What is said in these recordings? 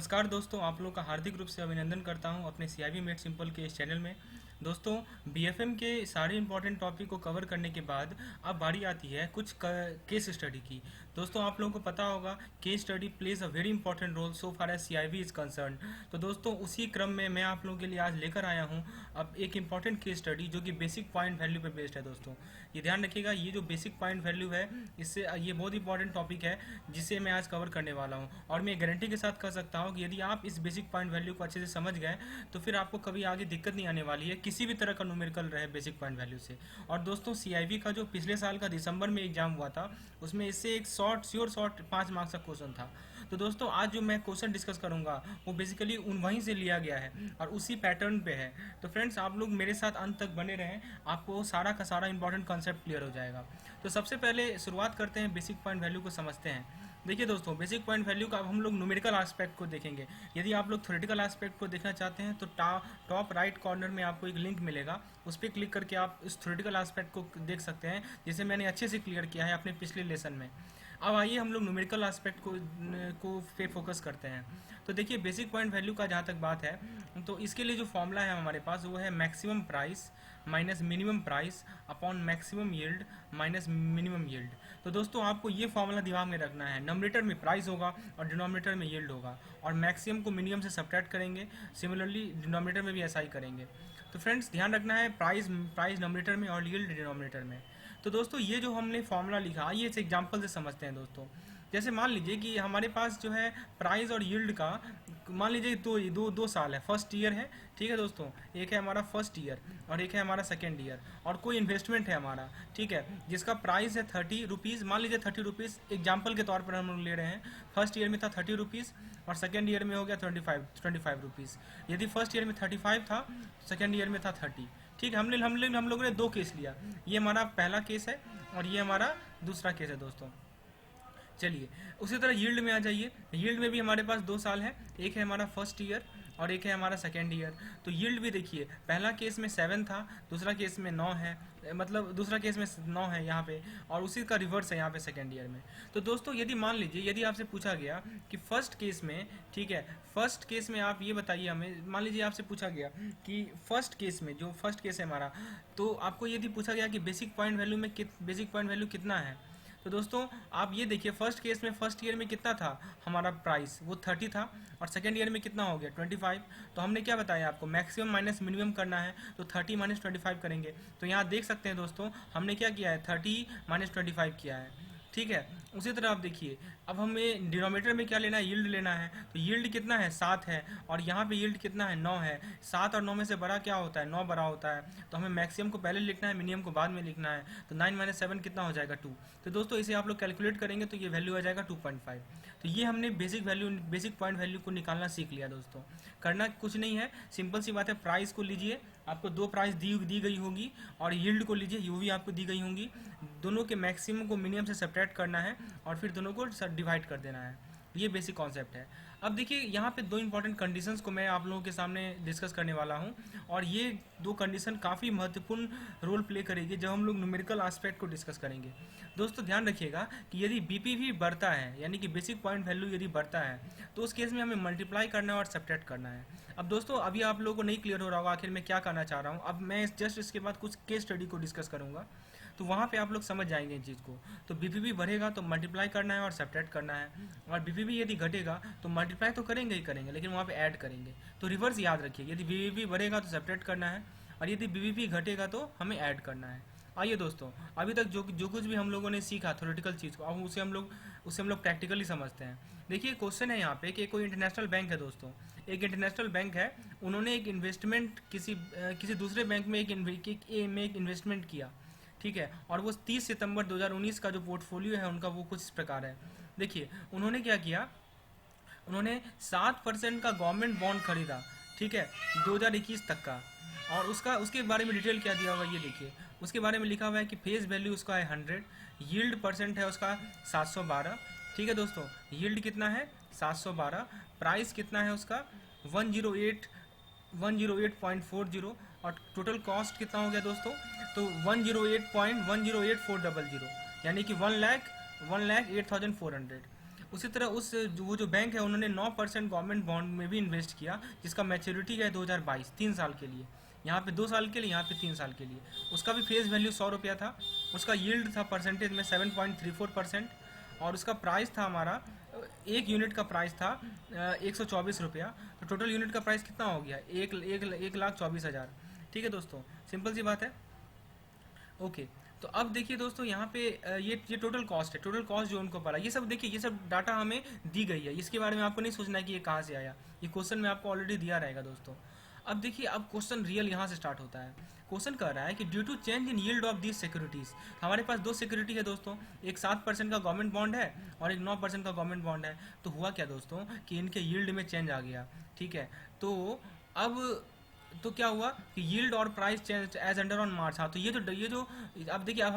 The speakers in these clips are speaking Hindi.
नमस्कार दोस्तों, आप लोगों का हार्दिक रूप से अभिनंदन करता हूं अपने सीआईबी मेड सिंपल के इस चैनल में। दोस्तों, बीएफएम के सारे इंपॉर्टेंट टॉपिक को कवर करने के बाद अब बारी आती है कुछ केस स्टडी की। दोस्तों, आप लोगों को पता होगा case study plays a very important role so far as CIB is concern. तो दोस्तों, उसी क्रम में मैं आप लोगों के लिए आज लेकर आया हूं अब एक इंपॉर्टेंट केस स्टडी जो कि बेसिक पॉइंट वैल्यू पे बेस्ड है। दोस्तों, ये ध्यान रखिएगा, ये जो बेसिक पॉइंट वैल्यू है इससे ये बहुत इंपॉर्टेंट टॉपिक है जिसे मैं आज कवर करने वाला हूँ। और मैं गारंटी के साथ कह सकता हूँ कि यदि आप इस बेसिक पॉइंट वैल्यू को अच्छे से समझ गए तो फिर आपको कभी आगे दिक्कत नहीं आने वाली है किसी भी तरह का न्यूमेरिकल रहे बेसिक पॉइंट वैल्यू से। और दोस्तों, सीआईबी का जो पिछले साल का दिसंबर में एग्जाम हुआ था उसमें इससे एक शॉर्ट 5 मार्क्स का क्वेश्चन था। तो दोस्तों, आज जो मैं क्वेश्चन डिस्कस करूंगा वो बेसिकली वहीं से लिया गया है और उसी पैटर्न पे है। तो फ्रेंड्स, आप लोग मेरे साथ अंत तक बने रहें, आपको सारा का सारा इंपॉर्टेंट कॉन्सेप्ट क्लियर हो जाएगा। तो सबसे पहले शुरुआत करते हैं, बेसिक पॉइंट वैल्यू को समझते हैं। देखिए दोस्तों, बेसिक पॉइंट वैल्यू का अब हम लोग न्यूमेरिकल एस्पेक्ट को देखेंगे। यदि आप लोग थ्योरेटिकल एस्पेक्ट को देखना चाहते हैं तो टॉप राइट कॉर्नर में आपको एक लिंक मिलेगा, उस पर क्लिक करके आप इस थ्योरेटिकल एस्पेक्ट को देख सकते हैं जिसे मैंने अच्छे से क्लियर किया है अपने पिछले लेसन में। अब आइए हम लोग न्यूमेरिकल एस्पेक्ट को पे फोकस करते हैं। तो देखिए, बेसिक पॉइंट वैल्यू का जहाँ तक बात है तो इसके लिए जो फॉर्मूला है हमारे पास वो है maximum price minus minimum price upon maximum yield minus minimum yield. तो दोस्तों, आपको ये फॉर्मूला दिमाग में रखना है। नंबरेटर में प्राइस होगा और डिनोमिनेटर में यील्ड होगा, और मैक्सिमम को मिनिमम से सब्ट्रैक्ट करेंगे। सिमिलरली डिनोमिनेटर में भी ऐसा ही करेंगे। तो फ्रेंड्स, ध्यान रखना है प्राइस नंबरेटर में और यील्ड डिनोमिनेटर में। तो दोस्तों, ये जो हमने फॉर्मूला लिखा, आइए इस एग्जांपल से समझते हैं। दोस्तों, जैसे मान लीजिए कि हमारे पास जो है प्राइस और यील्ड का, मान लीजिए दो साल है, फर्स्ट ईयर है। ठीक है दोस्तों, एक है हमारा फर्स्ट ईयर और एक है हमारा सेकेंड ईयर, और कोई इन्वेस्टमेंट है हमारा, ठीक है, जिसका प्राइस है 30 रुपीज़। मान लीजिए 30 रुपीज़ एग्जाम्पल के तौर पर हम लोग ले रहे हैं। फर्स्ट ईयर में था 30 रुपीज़ और सेकेंड ईयर में हो गया 25 रुपीज़। यदि फर्स्ट ईयर में 35 था, सेकेंड ईयर में था 30। ठीक है, हम लोगों ने दो केस लिया। ये हमारा पहला केस है और ये हमारा दूसरा केस है। दोस्तों, चलिए उसी तरह यील्ड में आ जाइए। यील्ड में भी हमारे पास 2 साल है, एक है हमारा फर्स्ट ईयर और एक है हमारा सेकेंड ईयर। तो यील्ड भी देखिए, पहला केस में 7 था, दूसरा केस में 9 है, मतलब दूसरा केस में 9 है यहाँ पे, और उसी का रिवर्स है यहाँ पे सेकेंड ईयर में। तो दोस्तों, यदि मान लीजिए यदि आपसे पूछा गया कि फर्स्ट केस में, ठीक है, फर्स्ट केस में आप ये बताइए हमें, मान लीजिए आपसे पूछा गया कि फर्स्ट केस में, जो फर्स्ट केस है हमारा, तो आपको यदि पूछा गया कि बेसिक पॉइंट वैल्यू कितना है। तो दोस्तों, आप ये देखिए, फर्स्ट केस में फर्स्ट ईयर में कितना था हमारा प्राइस, वो 30 था, और सेकेंड ईयर में कितना हो गया 25। तो हमने क्या बताया आपको, मैक्सिमम माइनस मिनिमम करना है, तो 30 माइनस 25 करेंगे। तो यहाँ देख सकते हैं दोस्तों, हमने क्या किया है, 30 माइनस 25 किया है। ठीक है, उसी तरह आप देखिए, अब हमें डिनोमिनेटर में क्या लेना है, यील्ड लेना है। तो यील्ड कितना है, 7 है, और यहाँ पे यील्ड कितना है, 9 है। 7 और 9 में से बड़ा क्या होता है, 9 बड़ा होता है। तो हमें मैक्सिमम को पहले लिखना है, मिनिमम को बाद में लिखना है। तो 9 माइनस 7 कितना हो जाएगा, 2। तो दोस्तों, इसे आप लोग कैलकुलेट करेंगे तो ये वैल्यू आ जाएगा 2.5। तो ये हमने बेसिक पॉइंट वैल्यू को निकालना सीख लिया। दोस्तों, करना कुछ नहीं है, सिंपल सी बात है, प्राइस को लीजिए, आपको 2 प्राइस दी गई होगी, और यील्ड को लीजिए, वो भी आपको दी गई होंगी। दोनों के मैक्सिमम को मिनिमम से सब्ट्रैक्ट करना है और फिर दोनों को डिवाइड कर देना है। ये बेसिक कॉन्सेप्ट है। अब देखिए, यहाँ पे 2 इंपॉर्टेंट कंडीशंस को मैं आप लोगों के सामने डिस्कस करने वाला हूँ, और ये 2 कंडीशन काफ़ी महत्वपूर्ण रोल प्ले करेगी जब हम लोग न्यूमेरिकल एस्पेक्ट को डिस्कस करेंगे। दोस्तों, ध्यान रखिएगा कि यदि बीपीवी बढ़ता है, यानी कि बेसिक पॉइंट वैल्यू यदि बढ़ता है, तो उस केस में हमें मल्टीप्लाई करना है और सब्ट्रैक्ट करना है। अब दोस्तों, अभी आप लोगों को नहीं क्लियर हो रहा होगा आखिर मैं क्या करना चाह रहा हूँ। अब मैं जस्ट इसके बाद कुछ केस स्टडी को डिस्कस करूँगा, तो वहाँ पे आप लोग समझ जाएंगे इन चीज़ को। तो बीपीवी बढ़ेगा तो मल्टीप्लाई करना है और सब्ट्रैक्ट करना है, और बीपीवी यदि घटेगा तो मल्टीप्लाई तो करेंगे ही करेंगे, लेकिन वहाँ पे ऐड करेंगे। तो रिवर्स याद रखिए, यदि बीपीवी बढ़ेगा तो सब्ट्रैक्ट करना है, और यदि बीपीवी घटेगा तो हमें ऐड करना है। आइए दोस्तों, अभी तक जो कुछ भी हम लोगों ने सीखा थ्योरेटिकल चीज़ को, अब उसे हम लोग प्रैक्टिकली समझते हैं। देखिए, क्वेश्चन है यहाँ पे कि कोई इंटरनेशनल बैंक है। दोस्तों, एक इंटरनेशनल बैंक है, उन्होंने एक इन्वेस्टमेंट किसी दूसरे बैंक में एक इन्वेस्टमेंट किया। ठीक है, और वो 30 सितंबर 2019 का जो पोर्टफोलियो है उनका, वो कुछ इस प्रकार है। देखिए, उन्होंने क्या किया, उन्होंने 7% का गवर्नमेंट बॉन्ड खरीदा, ठीक है, 2021 तक का। और उसके बारे में डिटेल क्या दिया हुआ है ये देखिए, उसके बारे में लिखा हुआ है कि फेस वैल्यू उसका है 100, यील्ड परसेंट है उसका 712। ठीक है दोस्तों, यील्ड कितना है 712, प्राइस कितना है उसका 108.40, और टोटल कॉस्ट कितना हो गया दोस्तों, तो 108.108400, यानी कि 1,08,400। उसी तरह वो जो बैंक है उन्होंने 9% गवर्नमेंट बॉन्ड में भी इन्वेस्ट किया, जिसका मैच्योरिटी है 2022, 3 साल के लिए। यहाँ पे 2 साल के लिए, यहाँ पे 3 साल के लिए। उसका भी फेस वैल्यू 100 रुपया था। उसका यील्ड था परसेंटेज में 7.34%। और उसका प्राइस था हमारा, एक यूनिट का प्राइस था 124 रुपया। तो टोटल यूनिट का प्राइस कितना हो गया, 1,24,000। ठीक है दोस्तों, सिंपल सी बात है। ओके, तो अब देखिए दोस्तों यहाँ पे ये टोटल कॉस्ट है, टोटल कॉस्ट जो उनको पड़ा। ये सब देखिए, ये सब डाटा हमें दी गई है, इसके बारे में आपको नहीं सोचना है कि ये कहाँ से आया। ये क्वेश्चन में आपको ऑलरेडी दिया रहेगा दोस्तों। अब देखिए, अब क्वेश्चन रियल यहाँ से स्टार्ट होता है। क्वेश्चन कह रहा है कि due to change in yield of these securities, हमारे पास दो सिक्योरिटी है दोस्तों, एक 7% का गवर्नमेंट बॉन्ड है और एक 9% का गवर्नमेंट बॉन्ड है। तो हुआ क्या दोस्तों कि इनके यील्ड में चेंज आ गया। ठीक है, तो अब तो क्या हुआ कि यील्ड और price change as under on March. हाँ, तो ये जो अब देखिए, अब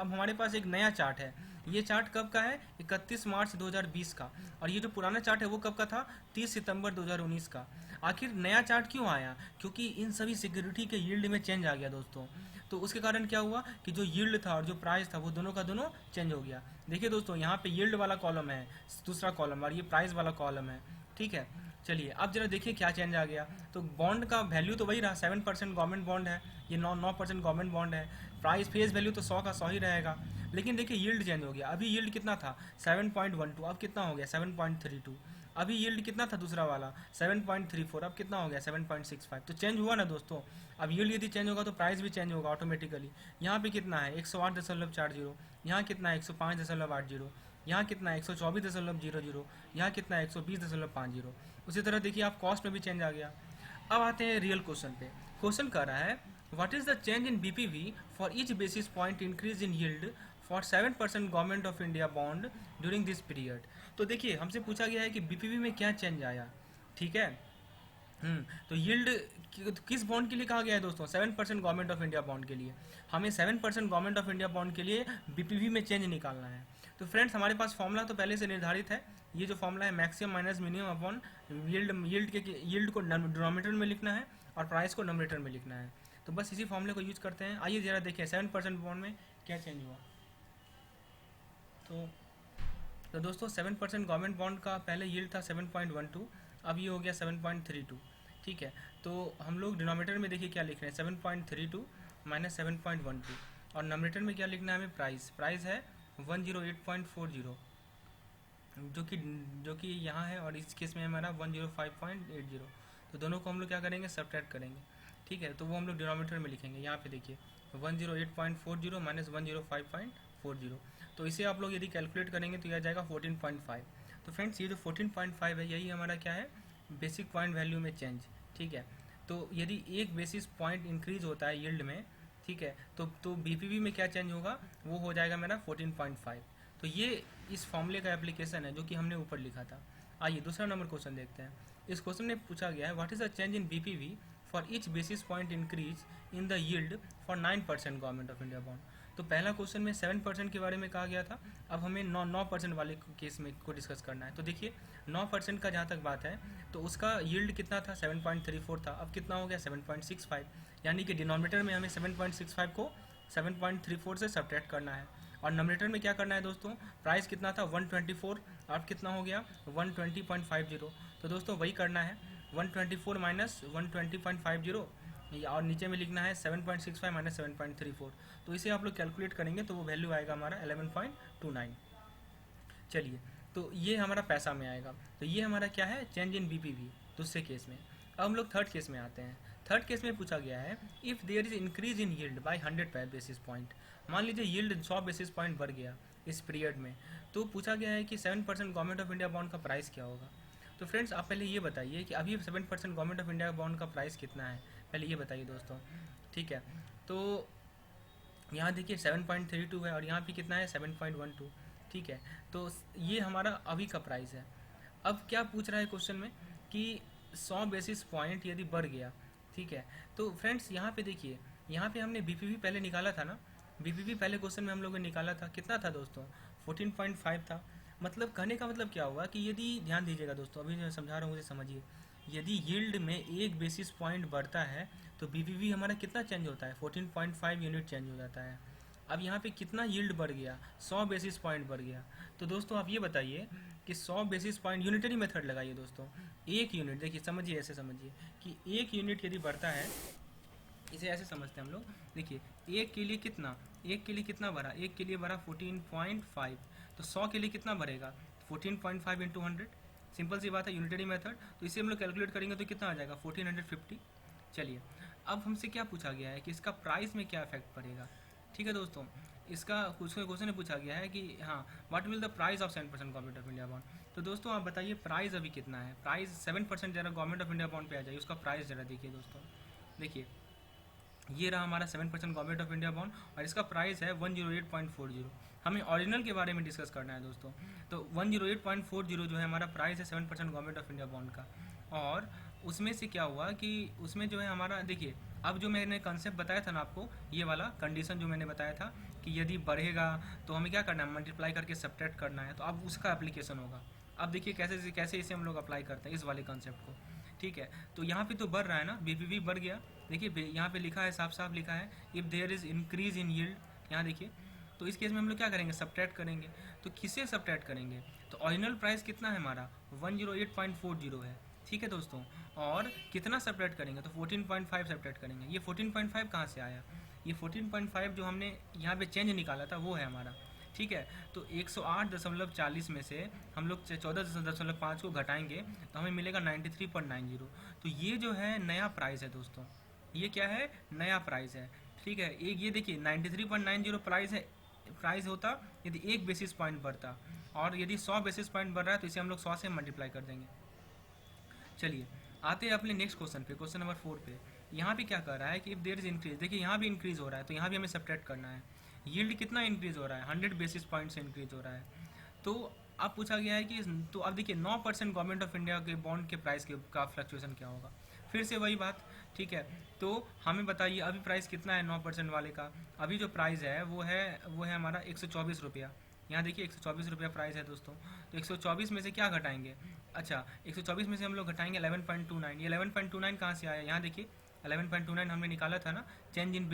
हमारे पास एक नया चार्ट है। ये चार्ट कब का है, 31 मार्च 2020 का। और ये जो पुराना चार्ट है वो कब का था, 30 सितंबर 2019 का। आखिर नया चार्ट क्यों आया, क्योंकि इन सभी सिक्योरिटी के यील्ड में चेंज आ गया दोस्तों। तो उसके कारण क्या हुआ कि जो यील्ड था और जो प्राइस था वो दोनों का दोनों चेंज हो गया। देखिए दोस्तों, यहाँ पे यील्ड वाला कॉलम है दूसरा कॉलम, और ये प्राइस वाला कॉलम है। ठीक है, चलिए अब जरा देखिए क्या चेंज आ गया। तो बॉन्ड का वैल्यू तो वही रहा, 7% गवर्नमेंट बॉन्ड है, ये 9% गवर्नमेंट बॉन्ड है। प्राइस फेस वैल्यू तो 100 का 100 ही रहेगा। लेकिन देखिए यील्ड चेंज हो गया। अभी यील्ड कितना था, 7.12, अब कितना हो गया 7.32। अभी यील्ड कितना था दूसरा वाला, 7.34, अब कितना हो गया 7.65। तो चेंज हुआ ना दोस्तों। अब यील्ड यदि चेंज होगा तो प्राइस भी चेंज होगा ऑटोमेटिकली। यहाँ पे कितना है 108.40, यहाँ कितना है 105.80, यहाँ कितना है 124.00, यहाँ कितना है 120.50। उसी तरह देखिए आप कॉस्ट में भी चेंज आ गया। अब आते हैं रियल क्वेश्चन पे। क्वेश्चन कह रहा है what is the change in BPV for each basis point increase in yield for 7% government of India bond during this period. तो देखिए हमसे पूछा गया है कि बीपीवी में क्या चेंज आया। ठीक है, तो यील्ड किस बॉन्ड के लिए कहा गया है दोस्तों, 7% गवर्नमेंट ऑफ इंडिया बॉन्ड के लिए। हमें 7% गवर्नमेंट ऑफ इंडिया बॉन्ड के लिए बीपीवी में चेंज निकालना है। तो फ्रेंड्स हमारे पास फॉर्मूला तो पहले से निर्धारित है। ये जो फॉर्मूला है maximum minus minimum upon yield को डिनोमिनेटर में लिखना है और प्राइस को नोमिनेटर में लिखना है। तो बस इसी फॉर्मूले को यूज करते हैं। आइए जरा देखिए 7% बॉन्ड में क्या चेंज हुआ। तो दोस्तों 7% गवर्नमेंट बॉन्ड का पहले यील्ड था 7.12, अब ये हो गया 7.32। ठीक है, तो हम लोग डिनोमिनेटर में देखिए क्या लिख रहे हैं, 7.32 माइनस 7.12, और नोमिनेटर में क्या लिखना है हमें, प्राइस है 108.40, जो कि यहाँ है, और इस केस में हमारा 105.80। तो दोनों को हम लोग क्या करेंगे, सब्ट्रैक्ट करेंगे। ठीक है, तो वो हम लोग डिनोमिनेटर में लिखेंगे। यहाँ पे देखिए 108.40 माइनस 105.40, तो इसे आप लोग यदि कैलकुलेट करेंगे तो यह आ जाएगा 14.5। तो फ्रेंड्स ये जो 14.5 है यही हमारा क्या है, बेसिक पॉइंट वैल्यू में चेंज। ठीक है, तो यदि एक बेसिस पॉइंट इंक्रीज होता है यील्ड में, ठीक है, तो बीपीवी में क्या चेंज होगा, वो हो जाएगा मेरा 14.5। तो ये इस फॉर्मूले का एप्लीकेशन है जो कि हमने ऊपर लिखा था। आइए दूसरा नंबर क्वेश्चन देखते हैं। इस क्वेश्चन में पूछा गया है what is the change in BPV for each basis point increase in the yield for 9% government of India bond. तो पहला क्वेश्चन में 7% के बारे में कहा गया था, अब हमें 9% वाले केस में को डिस्कस करना है। तो देखिए 9% का जहाँ तक बात है तो उसका यील्ड कितना था, 7.34 था, अब कितना हो गया 7.65। यानी कि डिनोमिनेटर में हमें 7.65 को 7.34 से सब्ट्रैक्ट करना है, और नोमिनेटर में क्या करना है दोस्तों, प्राइस कितना था 124, अब कितना हो गया 120.50। तो दोस्तों वही करना है, 124 माइनस 120.50, और नीचे में लिखना है 7.65 माइनस 7.34। तो इसे आप लोग कैलकुलेट करेंगे तो वो वैल्यू आएगा हमारा 11.29। चलिए, तो ये हमारा पैसा में आएगा। तो ये हमारा क्या है, चेंज इन बीपीवी दूसरे केस में। अब हम लोग थर्ड केस में आते हैं। थर्ड केस में पूछा गया है if there is increase in yield by 100 basis point. मान लीजिए यील्ड 100 बेसिस पॉइंट बढ़ गया इस पीरियड में, तो पूछा गया है कि 7% गवर्नमेंट ऑफ इंडिया बॉन्ड का प्राइस क्या होगा। तो फ्रेंड्स आप पहले ये बताइए कि अभी 7% गवर्नमेंट ऑफ इंडिया बॉन्ड का प्राइस कितना है, पहले ये बताइए दोस्तों। ठीक है, तो यहाँ देखिए 7.32 है और यहाँ पे कितना है 7.12। ठीक है, तो ये हमारा अभी का प्राइस है। अब क्या पूछ रहा है क्वेश्चन में कि 100 बेसिस पॉइंट यदि बढ़ गया, ठीक है, तो फ्रेंड्स यहाँ पे देखिए, यहाँ पे हमने बीपीवी पहले निकाला था ना, बीपीवी पहले क्वेश्चन में हम लोगों ने निकाला था, कितना था दोस्तों 14.5 था। मतलब कहने का मतलब क्या हुआ कि यदि ध्यान दीजिएगा दोस्तों, अभी मैं समझा रहा हूँ उसे समझिए। यदि यील्ड में एक बेसिस पॉइंट बढ़ता है तो बीपीवी हमारा कितना चेंज होता है, 14.5 यूनिट चेंज हो जाता है। अब यहाँ पे कितना यील्ड बढ़ गया, 100 बेसिस पॉइंट बढ़ गया। तो दोस्तों आप ये बताइए कि 100 बेसिस पॉइंट, यूनिटरी मेथड लगाइए दोस्तों। एक यूनिट, देखिए समझिए, ऐसे समझिए कि एक यूनिट यदि बढ़ता है, इसे ऐसे समझते हैं हम लोग। देखिए एक के लिए कितना, एक के लिए कितना बढ़ा, एक के लिए बढ़ा 14.5, तो 100 के लिए कितना बढ़ेगा, 14.5 इंटू 100। सिंपल सी बात है, यूनिटरी मेथड। तो इसे हम लोग कैलकुलेट करेंगे तो कितना आ जाएगा, 1450। चलिए, अब हमसे क्या पूछा गया है कि इसका प्राइस में क्या इफेक्ट पड़ेगा। ठीक है दोस्तों, इसका कुछ क्वेश्चन पूछा गया है कि हाँ, what will the price of 7% government of India bond. तो दोस्तों आप बताइए प्राइस अभी कितना है, प्राइस 7% जरा गवर्नमेंट ऑफ इंडिया बॉन्ड पे आ जाइए, उसका प्राइस जरा देखिए दोस्तों। देखिए ये रहा हमारा 7% गवर्नमेंट ऑफ इंडिया बॉन्ड और इसका प्राइस है 108.40। हमें ओरिजिनल के बारे में डिस्कस करना है दोस्तों। तो 108.40 जो है हमारा प्राइस है 7% गवर्नमेंट ऑफ इंडिया बॉन्ड का। और उसमें से क्या हुआ कि उसमें जो है हमारा, देखिए अब जो मैंने कंसेप्ट बताया था ना आपको, ये वाला कंडीशन जो मैंने बताया था कि यदि बढ़ेगा तो हमें क्या करना है, मल्टीप्लाई करके सब्ट्रैक्ट करना है, तो अब उसका एप्लीकेशन होगा। अब देखिए कैसे कैसे इसे हम लोग अप्लाई करते हैं इस वाले कॉन्सेप्ट को। ठीक है, तो यहाँ पे तो बढ़ रहा है ना, बीपीवी बढ़ गया। देखिए यहाँ पे लिखा है, साफ साफ लिखा है, if there is increase in yield, यहाँ देखिए। तो इस केस में हम लोग क्या करेंगे, सब्ट्रैक्ट करेंगे। तो किससे सब्ट्रैक्ट करेंगे, तो ओरिजिनल प्राइस कितना है हमारा 108.40 है। ठीक है दोस्तों, और कितना सब्ट्रैक्ट करेंगे, तो 14.5 सब्ट्रैक्ट करेंगे। ये 14.5 कहाँ से आया, ये 14.5 जो हमने यहाँ पे चेंज निकाला था वो है हमारा। ठीक है, तो 108.40 में से हम लोग 14.5 को घटाएंगे तो हमें मिलेगा 93.90। तो ये जो है नया प्राइस है दोस्तों, ये क्या है, नया प्राइस है। ठीक है, एक ये देखिए 93.90 प्राइस है, प्राइस होता यदि 1 बेसिस पॉइंट बढ़ता, और यदि 100 बेसिस पॉइंट बढ़ रहा है तो इसे हम लोग 100 से मल्टीप्लाई कर देंगे। चलिए आते हैं अपने नेक्स्ट क्वेश्चन पे, क्वेश्चन नंबर 4 पे। यहाँ पे क्या कर रहा है कि इफ देयर इज इंक्रीज, देखिए यहाँ भी इंक्रीज हो रहा है तो यहाँ भी हमें सब्ट्रैक्ट करना है। यील्ड कितना इंक्रीज हो रहा है, 100 बेसिस पॉइंट से इंक्रीज हो रहा है। तो अब पूछा गया है कि, तो अब देखिए 9% गवर्नमेंट ऑफ इंडिया के बॉन्ड के प्राइस के का फ्लक्चुएशन क्या होगा, फिर से वही बात। ठीक है, तो हमें बताइए अभी प्राइस कितना है 9% वाले का। अभी जो प्राइस है वो है हमारा 124 रुपया। यहाँ देखिए 124 रुपया प्राइस है दोस्तों। तो 124 में से क्या घटाएंगे, अच्छा 124 में से हम लोग घटाएंगे 11.29। ये 11.29 कहाँ से आया, यहाँ देखिए 11.29 हमने निकाला था ना, चेंज इन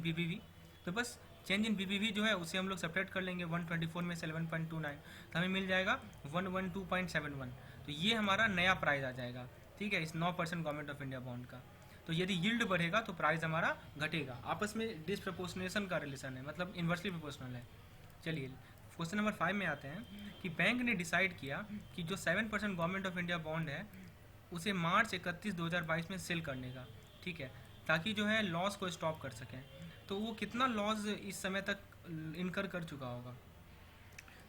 बीबीवी। तो बस चेंज इन बीबीवी जो है उसे हम लोग सेपरेट कर लेंगे 124 में से 11.29, तो हमें मिल जाएगा 112.71। तो ये हमारा नया प्राइस आ जाएगा। ठीक है, इस 9% गवर्नमेंट ऑफ इंडिया बॉन्ड का। तो यदि यील्ड बढ़ेगा तो प्राइस हमारा घटेगा, आपस में डिसप्रपोर्शनेशन का रिलेशन है, मतलब इन्वर्सली प्रोपोर्शनल है। चलिए क्वेश्चन नंबर 5 में आते हैं कि बैंक ने डिसाइड किया कि जो 7% गवर्नमेंट ऑफ इंडिया बॉन्ड है उसे मार्च 31 2022 में सेल करने का। ठीक है, ताकि जो है लॉस को स्टॉप कर सकें। तो वो कितना लॉस इस समय तक इनकर कर चुका होगा।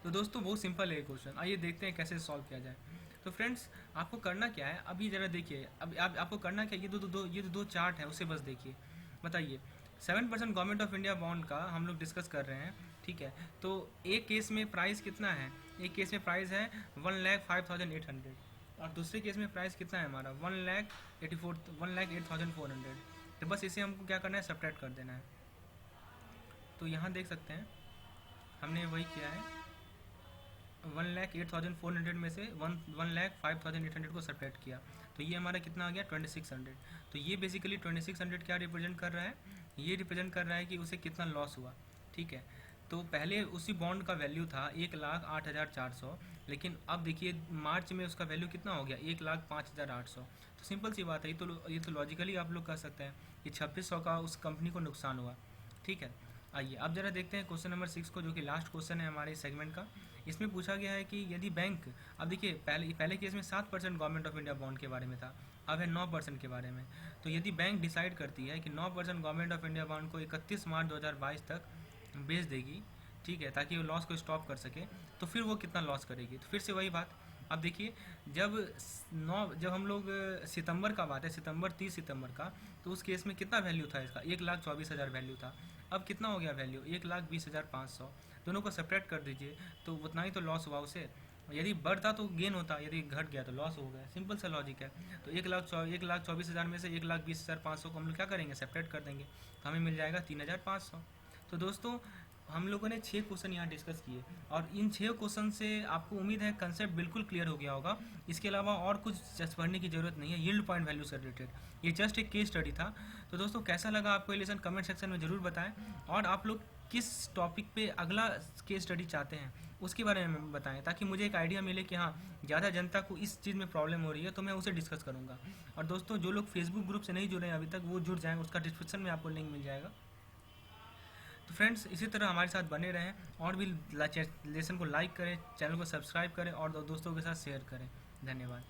तो दोस्तों बहुत सिंपल है क्वेश्चन, आइए देखते हैं कैसे सॉल्व किया जाए। तो फ्रेंड्स आपको करना क्या है, अभी ज़रा देखिए, अब आपको करना क्या, ये दो चार्ट है उसे बस देखिए। बताइए 7% गवर्नमेंट ऑफ इंडिया बॉन्ड का हम लोग डिस्कस कर रहे हैं। ठीक है, तो एक केस में प्राइस कितना है, एक केस में प्राइस है 1,05,800 और दूसरे केस में प्राइस कितना है हमारा 1,08,400। तो बस इसे हमको क्या करना है, सब्ट्रैक्ट कर देना है। तो यहाँ देख सकते हैं हमने वही किया है, 1,08,400 में से 1,05,800 को सब्ट्रैक्ट किया, तो ये हमारा कितना आ गया 2,600। तो ये बेसिकली 2,600 क्या रिप्रेजेंट कर रहा है, ये रिप्रेजेंट कर रहा है कि उसे कितना लॉस हुआ। ठीक है, तो पहले उसी बॉन्ड का वैल्यू था 1,08,400, लेकिन अब देखिए मार्च में उसका वैल्यू कितना हो गया 1,05,800। तो सिंपल सी बात है, ये तो लॉजिकली आप लोग कह सकते हैं कि 2,600 का उस कंपनी को नुकसान हुआ। ठीक है, आइए अब जरा देखते हैं क्वेश्चन नंबर 6 को, जो कि लास्ट क्वेश्चन है हमारे सेगमेंट का। इसमें पूछा गया है कि यदि बैंक, अब देखिए पहले केस में 7% गवर्नमेंट ऑफ इंडिया बॉन्ड के बारे में था, अब है 9% के बारे में। तो यदि बैंक डिसाइड करती है कि 9% गवर्नमेंट ऑफ इंडिया बॉन्ड को 31 मार्च 2022 तक बेच देगी, ठीक है, ताकि वो लॉस को स्टॉप कर सके, तो फिर वो कितना लॉस करेगी। तो फिर से वही बात, अब देखिए जब हम लोग सितंबर का बात है, सितंबर 30 सितंबर का, तो उस केस में कितना वैल्यू था इसका 1,24,000 वैल्यू था। अब कितना हो गया वैल्यू 1,20,500। दोनों को सेपरेट कर दीजिए तो उतना ही तो लॉस हुआ उसे। यदि बढ़ता तो गेन होता, यदि घट गया तो लॉस हो गया, सिंपल सा लॉजिक है। तो 1,24,000 में से 1,20,500 को हम लोग क्या करेंगे, सेपरेट कर देंगे, तो हमें मिल जाएगा 3,500। तो दोस्तों हम लोगों ने 6 क्वेश्चन यहाँ डिस्कस किए और इन 6 क्वेश्चन से आपको उम्मीद है कंसेप्ट बिल्कुल क्लियर हो गया होगा। इसके अलावा और कुछ पढ़ने की ज़रूरत नहीं है यील्ड पॉइंट वैल्यू से रिलेटेड, ये जस्ट एक केस स्टडी था। तो दोस्तों कैसा लगा आपको ये लेसन कमेंट सेक्शन में ज़रूर बताएं, और आप लोग किस टॉपिक पे अगला केस स्टडी चाहते हैं उसके बारे में बताएं, ताकि मुझे एक आइडिया मिले कि हाँ ज़्यादा जनता को इस चीज़ में प्रॉब्लम हो रही है, तो मैं उसे डिस्कस करूँगा। और दोस्तों जो लोग फेसबुक ग्रुप से नहीं जुड़े हैं अभी तक, वो जुड़ जाएँ, उसका डिस्क्रिप्शन में आपको लिंक मिल जाएगा। तो फ्रेंड्स इसी तरह हमारे साथ बने रहें, और भी लेसन को लाइक करें, चैनल को सब्सक्राइब करें और दोस्तों के साथ शेयर करें। धन्यवाद।